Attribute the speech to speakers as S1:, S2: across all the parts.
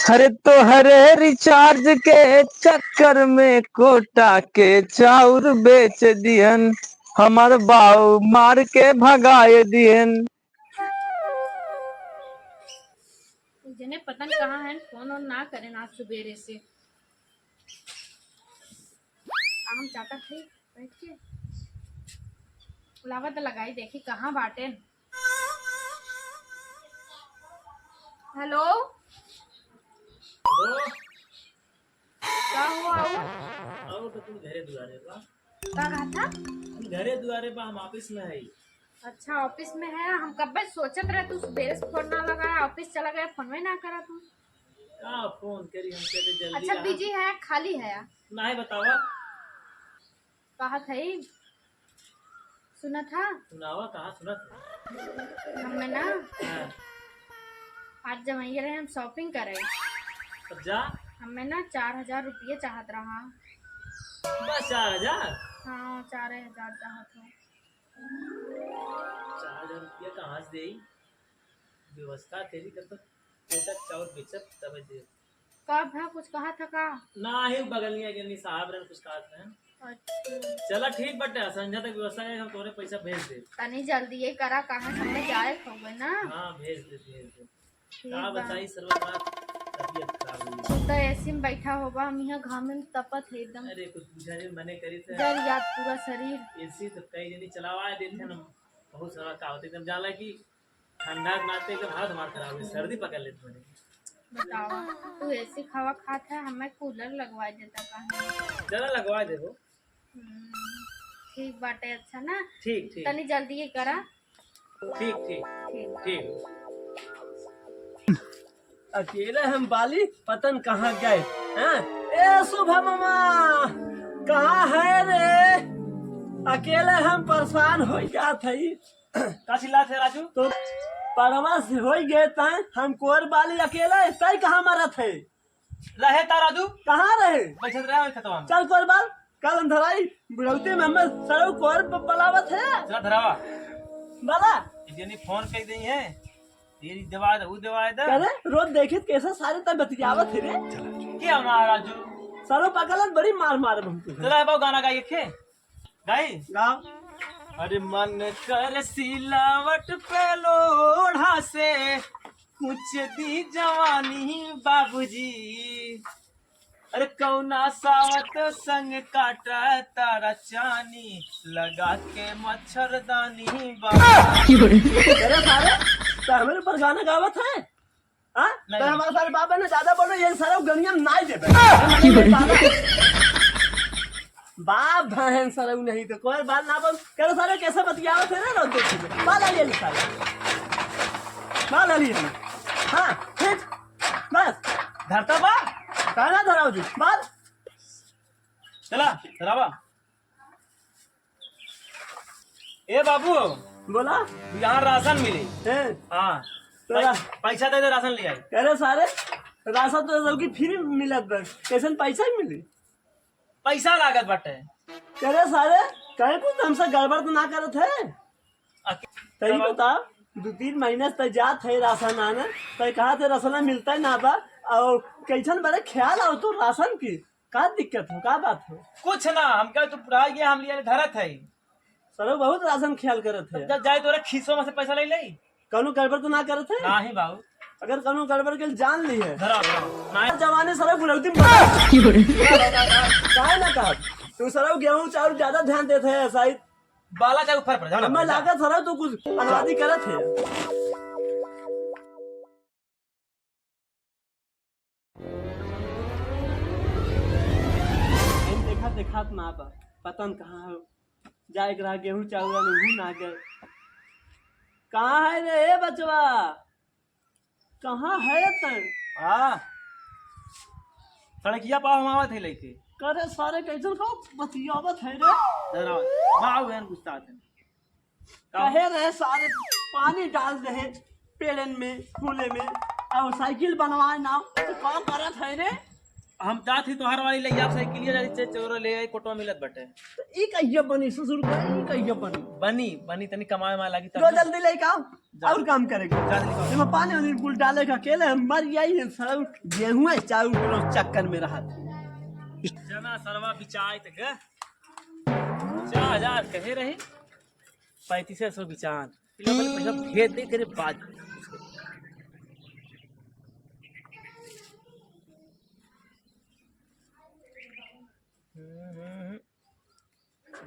S1: अरे तो हरे रिचार्ज के चक्कर में कोटा के चाउर बेच दिहन, हमार बाऊ मार के भगाए दिहन।
S2: जिन्हें पता नहीं कहाँ है, फोन और ना करें आज सुबेरे से। काम चाहता थे बैठ के बुलावा तो लगाई, देखी कहाँ बाटे। हेलो, क्या हुआ?
S3: आओ तो तुम घरे दुआरे बा।
S2: क्या कहा था?
S3: तुम घरे दुआरे बा, हम ऑफिस में है।
S2: अच्छा ऑफिस में है। हम कब सोचत रहे तू सुबेरे से फोन ना लगाया, ऑफिस चला गया, फोन में ना करा तू।
S3: कहाँ फोन करी हम कहते जल्दी
S2: अच्छा बिजी है, खाली है यार?
S3: ना है बतावा।
S2: कहा था ही सुना था।
S3: सुनावा कहाँ सुना था?
S2: हमें ना
S3: हाँ।
S2: आज जमाइए रहे, हम शॉपिंग करे।
S3: तब जा।
S2: हमें ना 4,000 रुपये चाहत रहा।
S3: बस 4,000।
S2: हाँ 4,000 चाहत हो।
S3: 4,000 रुपया कहाँ से दे? व्यवस्था तेरी कर तो कोटा चावल बेचत तब दे।
S2: कब है? कुछ कहा था का?
S3: ना ही बगलिया जनी साहब ने कुछ कहा था।
S2: अच्छा
S3: चला ठीक बटे, संध्या तक व्यवस्था है, हम तोरे पैसा भेज दे।
S2: तनी जल्दी ये करा, कहाँ हमें जाए होगे ना।
S3: हाँ भेज दे।
S2: ठीक
S3: कहाँ
S2: बा।
S3: बताई सर्वनाथ तबीयत खराब हुई।
S2: तू तो ऐसे में बैठा होगा, हम यहाँ घाम में तपत है एकदम।
S3: अरे कुछ पूछा नहीं, मने करी थे।
S2: जल याद पूरा शरीर।
S3: एसी तो कई जनी चलावा देते हैं ना, बहुत सारा का होते एकदम जाला कि ठंडा के नाते एकदम हालत हमार खराब हुई, सर्दी पकड़ लेते मैंने।
S2: बताओ, तू ऐसी खावा खाता है, हमें कूलर लगवा देता कहाँ।
S3: चला लगवा दे वो।
S2: ठीक बाटे, अच्छा ना।
S3: ठीक ठीक
S2: तनी जल्दी ये करा।
S3: ठीक ठीक
S2: ठीक।
S3: ठीक।
S4: अकेले हम बाली पतन कहाँ गए हैं? ए सुबह मामा कहाँ है रे? अकेले हम परेशान हो गया थी।
S3: का चिल्ला थे राजू?
S4: तो परवास हो गए तय हम कोर बाली अकेले तय कहाँ मरा थे?
S3: रहे ता राजू?
S4: कहाँ रहे?
S3: बैठत रहे खतवा में।
S4: चल कोर बाल कल अंधराई बुढ़ौती में हमें सरो कोर बलावत है।
S3: चला धरावा।
S4: बाला
S3: जनी फोन कर दी है, तेरी दवा दे, वो दवा दे।
S4: करे रोज देखे कैसे सारे तय बतियावत है रे।
S3: क्या हमारा राजू?
S4: सरो पकड़न बड़ी मार मार हमको।
S3: चला है बाबू गाना गाइए खे। गाई?
S4: गाँव
S3: अरे मन कर सिलावट पे लोढ़ा से कुछ दी जवानी बाबूजी। अरे कौना सावत संग काटा तारा चानी, लगा के मच्छरदानी बाबू।
S4: तेरे सारे तो हमारे ऊपर गाना गावत है। हाँ
S3: नहीं।
S4: तो हमारे सारे बाबा ने ज्यादा बोलो ये सारा गनिया नहीं दे बाप बहन सारे नहीं तो कोई बात ना बोल करे सारे कैसे बतियावत है ना देखिए बाल आलिए सारे बाल आलिए। हाँ ठीक बस
S3: धरता बा।
S4: कहना धराओ जी बाल
S3: चला धरावा। ए बाबू
S4: बोला
S3: यहाँ राशन मिली।
S4: है
S3: हाँ
S4: तो
S3: पैसा दे दे, राशन ले आई।
S4: करे सारे राशन तो सबकी फ्री मिलत बस कैसे पैसा ही मिली।
S3: पैसा लागत बाटे।
S4: करे सारे कहे कुछ हमसे गड़बड़ तो ना करत है। तही बता 2-3 महीने से जात है राशन आने तो कहा थे राशन मिलता है ना बा और कैसन बड़े ख्याल आओ तो राशन की का दिक्कत हो का बात है?
S3: कुछ ना, हम कहे तो पुरा गया, हम लिए धरत है।
S4: सर बहुत राशन ख्याल करत है।
S3: जब जाए तो खीसों में से पैसा ले ले।
S4: कौनो गड़बड़ तो ना करत है?
S3: नहीं बाबू।
S4: अगर कौनो गड़बड़ के जान ली है
S3: धरा ना
S4: जमाने सर बुढ़ौती काहे ना कहा तू सर गेहूं चावल ज्यादा ध्यान देते है शायद
S3: बाला चाहे ऊपर पड़ जाओ।
S4: हमें लागत सर तो कुछ अनुवादी करत है। देखा देखा ना बा पतन कहाँ है जाए रहा गेहूं चावल में ना गए। कहाँ है रे बचवा? कहाँ है तन?
S3: हाँ सड़किया पाव हम आवत है लेके।
S4: करे सारे कैसन का बतियावत है रे।
S3: धरा बाबू बहन गुस्सा थे।
S4: कहे रहे सारे पानी डाल रहे पेड़न में फूले में और साइकिल बनवाए ना तो कौन करत है रे?
S3: हम चाहत ही तोहार वाली ले आप साइकिलिया जाई चोरा ले आई कोटवा मिलत बटे
S4: तो ई कहिया बनी ससुर का ई कहिया बनी
S3: बनी बनी तनी कमाए में लागी
S4: तो जल्दी लेके आओ और काम करेंगे इसमें पानी वानी कुल डाले का अकेले मर जाई सब गेहूं है चारों किलो चक्कर में रहा
S3: जना सरवा बिचाई त ग 4000 कहे रहे 3500 बिचान पैसा भेज दे तेरे बाद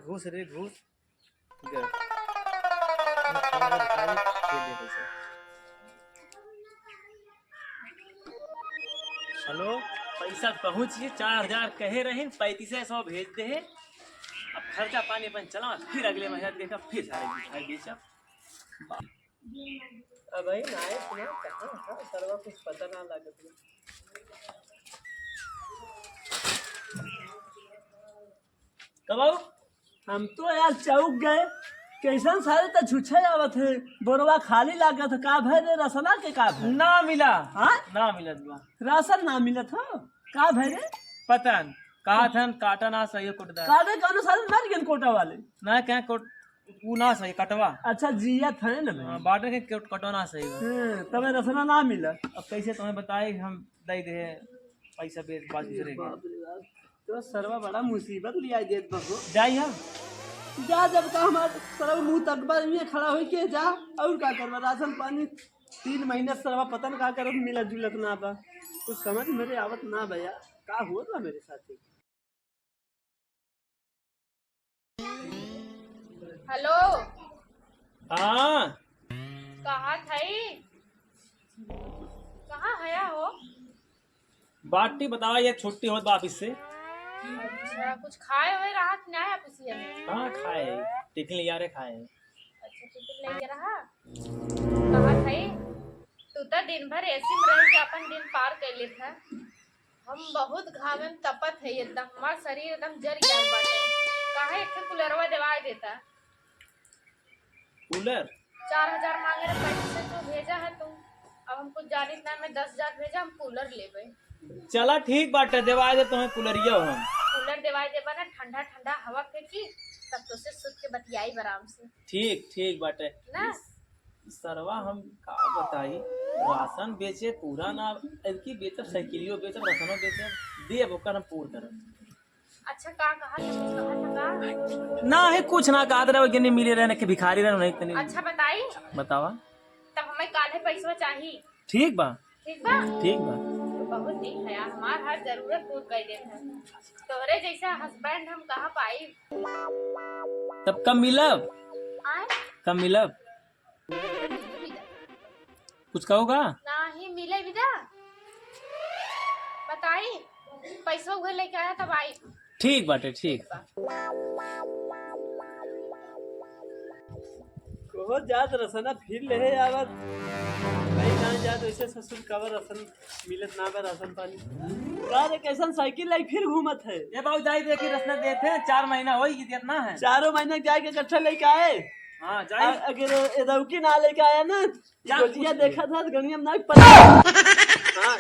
S3: घूस रे घूस हेलो पैसा पहुंचिए 4000 कहे रहे 3500 भेज दे अब खर्चा पानी अपन चला फिर अगले महीना देखा फिर सारे बेचा अब भाई नाय सुना कहां था सरवा कुछ पता ना लागत कब आओ
S4: हम तो यार चौक गए कैसन सारे तो छुछे आवत है बोरवा खाली लागत है का भरे रसना के का भरे
S3: ना मिला
S4: हाँ
S3: ना मिलत बा
S4: राशन ना मिलत हो का भरे
S3: पतन कहा थन काटा ना सही कोटदा
S4: काटे कौन सारे मर गए कोटा वाले
S3: ना क्या कोट वो ना सही कटवा
S4: अच्छा जिया थे ना मैं
S3: बाटर के कटवा ना सही बा
S4: तबे रसना ना मिला
S3: अब कैसे तुम्हें बताए हम दे दे पैसा बेच बात करेंगे
S4: तो सरवा बड़ा मुसीबत लिया देत बको
S3: जाई हम
S4: जा जब का हमार सरवा मुंह तकबर में खड़ा होई के जा और का करवा राशन पानी 3 महीने सरवा पता न का करत मिला जुलत ना बा कुछ समझ मेरे आवत ना भैया का हुआ था मेरे साथ
S2: हेलो
S3: हाँ
S2: कहाँ थे कहाँ हया हो
S3: बाटी बतावा ये छुट्टी होत बा ऑफिस से
S2: अच्छा कुछ खाए हुए रहा कि नहीं ऑफिसिया में
S3: हाँ खाए टिफिन लिया रे खाए
S2: अच्छा टिफिन लेके रहा कहाँ थे तू तो दिन भर ऐसे में रह के अपन दिन पार कर ले था हम बहुत घाम में तपत है एकदम हमारा शरीर एकदम जल गया बाटे काहे एक कूलरवा दिवाई देता
S3: कूलर
S2: 4000 मांगे रहे पैसे से तो भेजा है तुम अब हमको जाने ना मैं 10,000 भेजा हम कूलर लेबे
S3: चला ठीक बाटे देवाए दे तुम्हें कूलरिया हो हम
S2: कूलर दिवाई देबा ना ठंडा ठंडा हवा फेंकी तब तो से सुत के बतियाई आराम से
S3: ठीक ठीक बाटे
S2: ना
S3: सरवा हम का बताई राशन बेचे पूरा ना की बेचब साइकिलियो बेचब राशनो बेचब देब ओकर हम पूर करब
S2: अच्छा का कहा था
S3: ना है कुछ ना कहा रहे कि नहीं मिले रहे कि भिखारी रहे नहीं तनी
S2: अच्छा बताई
S3: बतावा
S2: तब हमें काले पैसा चाहिए
S3: ठीक बा
S2: ठीक बा
S3: ठीक बा
S2: बहुत ठीक है यार हमार हर जरूरत पूर्ण कर देता तोहरे जैसा हस्बैंड हम कहाँ पाई
S3: तब कब मिलब
S2: आए
S3: कब मिलब कुछ कहोगा
S2: ना ही मिले विदा बताई पैसा उधर लेके आया तब आई
S3: ठीक बाटे ठीक
S4: बहुत जात रसना फिर ले आवत भाई ना जात वैसे ससुर कवर रसन मिलत ना बा राशन पानी यार कैसन साइकिल लाई फिर घूमत है
S3: ये बाबू जाई देखी रसना देते 4 महीना होई इतना है
S4: 4 महीने जाके कट्ठा लेके आए
S3: हां जाई
S4: अगर एदौकी ना लेके आया ना गोजिया देखा था गणियम ना पता हां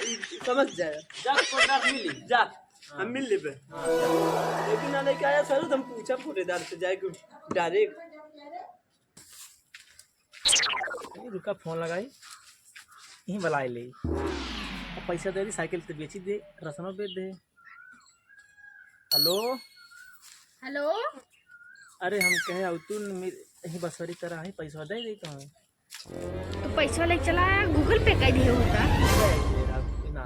S4: समझ जाए
S3: जा कोटा मिली
S4: जा हम मिल लेबे लेकिन ना लेके आया सर हम पूछा फुटेदार से जाए डायरेक्ट
S3: रुका फोन लगाई यहीं बुलाई ले अब पैसा दे दी साइकिल तो बेची दे रसनो बेच दे हेलो
S2: हेलो
S3: अरे हम कहे अब तू यहीं बसवरी तरह ही पैसा दे दी तो
S2: तो पैसा लेके चला आया गूगल पे कर दिए होता
S3: ना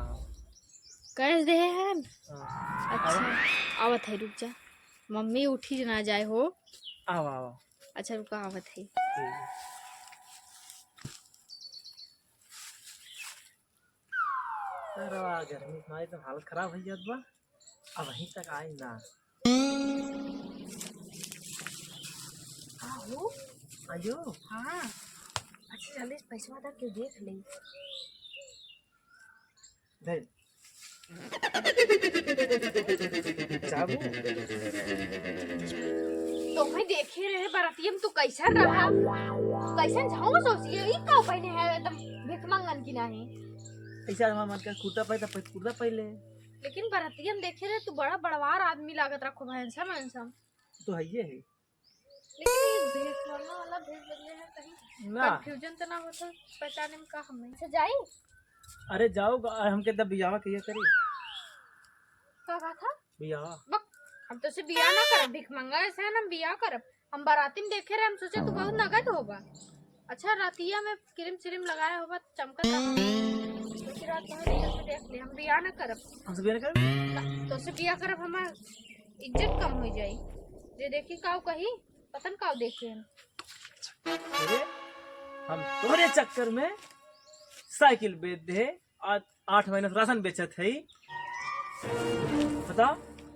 S2: कैश दे है अच्छा आवत है रुक जा मम्मी उठी ना जाए हो
S3: आओ आओ
S2: अच्छा रुका आवत है
S3: गर्मी में तो हालत खराब हो जात बा अब वहीं तक आई ना आयो
S2: हाँ अच्छा जल्दी पैसा वादा क्यों देख ले
S3: दे चाबू
S2: तो मैं देखे रहे बरातियम तू कैसा रहा कैसा झाऊ सोचिए ई का पहने है एकदम भिख मंगन की नहीं
S3: ऐसा हमारा मन का कुर्ता पहले
S2: लेकिन बरातियन देखे रहे तू बड़ा बड़वार आदमी लागत रखो भैंसम भैंसम।
S3: तो है ये है
S2: लेकिन ये भेष वाला भेष बदले है कहीं
S3: ना।
S2: कंफ्यूजन तो ना होता पहचाने में का हमें से जाई।
S3: अरे जाओ हमके तब बियाह कहिए करी
S2: का कहा था
S3: बियाह।
S2: बक हम तो से बियाह ना करब भिख मंगा ऐसे हम बियाह करब। हम बाराती में देखे रहे हम सोचे तू बहुत नगद होगा। अच्छा रातिया में क्रीम श्रीम लगाया होगा चमकत दूसरी रात में देख ले हम बियाह ना करब।
S3: हमसे बियाह कर
S2: तो से बियाह करब हमार इज्जत कम हो जाई। जे देखी काऊ कही पतन काऊ देखे
S3: अरे हम तोरे चक्कर में साइकिल बेच दे आज 8 महीना से राशन बेचत है बताओ।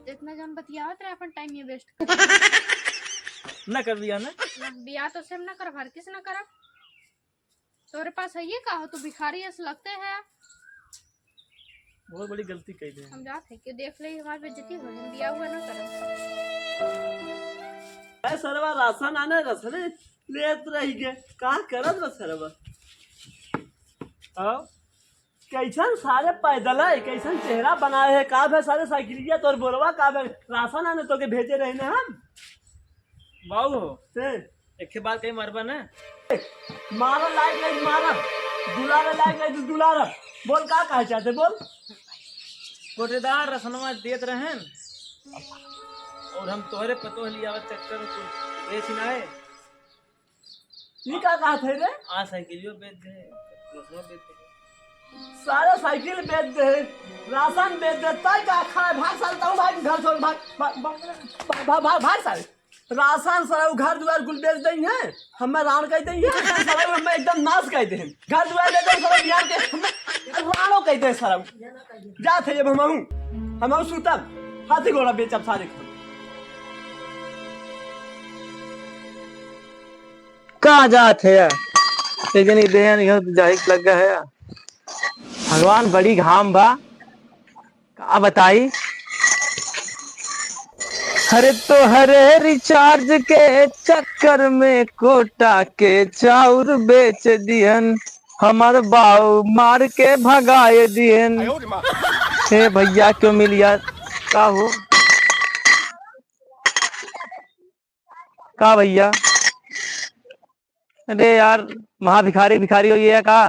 S2: इतना जन बतियावत रहे अपन टाइम ये वेस्ट
S3: ना कर बियाह ना
S2: बियाह तो सेम ना कर हर किस ना करब। तोरे पास है ये का हो तू भिखारी ऐसे लगते है।
S3: बहुत बड़ी गलती कही है।
S2: हम जाते हैं कि देख ले हमारी बेइज्जती हो जाए बियाह हुआ ना करब।
S4: सरवा राशन आने रसन लेत रही गे कहाँ करत बस सरवा
S3: आओ
S4: कैसन सारे पैदल है कैसन चेहरा बनाए है का है सारे साइकिलिया तोर बोरवा का है राशन आने तो के भेजे रहे ना हम
S3: बाबू
S4: से
S3: एक के बाद कहीं मरबा ना
S4: मारा लायक नहीं मारा दुलारा लायक नहीं दुलारा बोल का कहे चाहते बोल।
S3: कोटेदार रसनवा देत रहन और हम तोहरे पतो लिया चक्कर में बेच ना है
S4: ये का कहा थे रे
S3: आ साइकिलियो बेच दे रसनो बेच दे
S4: सारे साइकिल बेच दे राशन बेच दे तय का खाए भाग सालता हूँ भाग घर छोड़ भाग भाग भाग भाग भाग भाग सारे राशन सारा घर द्वार कुल बेच दें हैं हमें राण कह दें सारा हमें एकदम नाश कह दें घर द्वार ले दें सारा बिहार के राणो कह दें सारा जा थे जब हम सुतम हाथी घोड़ा बेचब सारे
S1: कहाँ जात है यार लेकिन देहन जाहिक लग गया है। भगवान बड़ी घाम बा का बताई। अरे तो हरे रिचार्ज के चक्कर में कोटा के चाउर बेच दिहन हमार बाऊ मार के भगाए दिहन। हे भैया क्यों मिल यार का हो का भैया। अरे यार महा भिखारी भिखारी हो गया का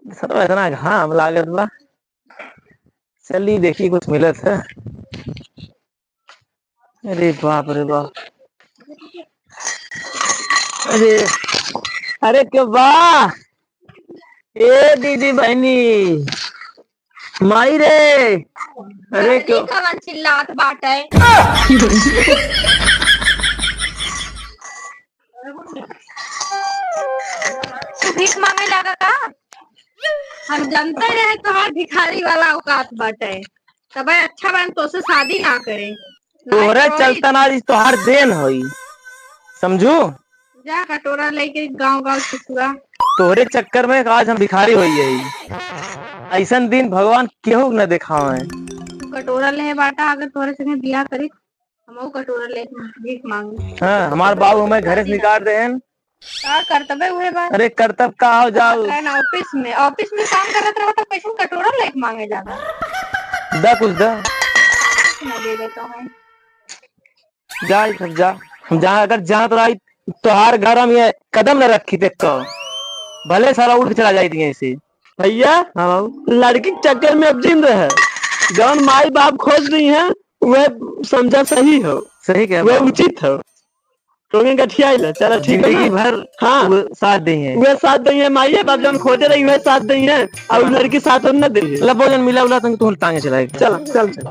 S1: सब इतना घाम लागत बा। चलिए देखिए कुछ मिलत है। अरे बाप रे बाप अरे अरे क्यों वाह ए दीदी बहनी माई रे अरे क्यों
S2: कवन चिल्लात बाटे भीख मांगे लगा का। हम जानते रहे तुम्हार भिखारी वाला औकात बाटे तब अच्छा बन तो से शादी ना करे।
S1: तोहरे चलता ना तोहार देन होई समझू।
S2: जा कटोरा लेके गांव गांव छुआ
S1: तोहरे चक्कर में आज हम भिखारी होई है। ऐसा दिन भगवान केहू न दिखावे।
S2: कटोरा ले बाटा अगर तोरे संगे बियाह करी हम कटोरा ले भीख मांगे।
S1: हाँ हमार बाबू हमें घरे से निकाल दे हैं।
S2: का करतबे उहे बात।
S1: अरे करतब का हो जाओ
S2: ऑफिस में काम करत रहो तो पैसा कटोरा लेके मांगे जाता
S1: दा कुछ दा
S2: ना दे देता है।
S1: जा सब जा हम जहाँ अगर जहाँ तो तोहार घर हम ये कदम न रखी देख तो भले सारा उठ के चला जाती है ऐसे।
S4: भैया
S1: हाँ बाबू
S4: लड़की के चक्कर में अब जिंद है जौन माई बाप खोज रही है वह समझा सही हो
S1: सही क्या
S4: वह उचित हो तो गठिया चलो ठीक है
S1: जिंदगी भर
S4: हाँ
S1: वो साथ दी है
S4: वह साथ दी है माई बाप जौन खोजे रही वह साथ दी है और लड़की साथ न दी है
S1: मतलब भोजन मिला उला तो टांगे चलाएगा।
S4: चल चल चल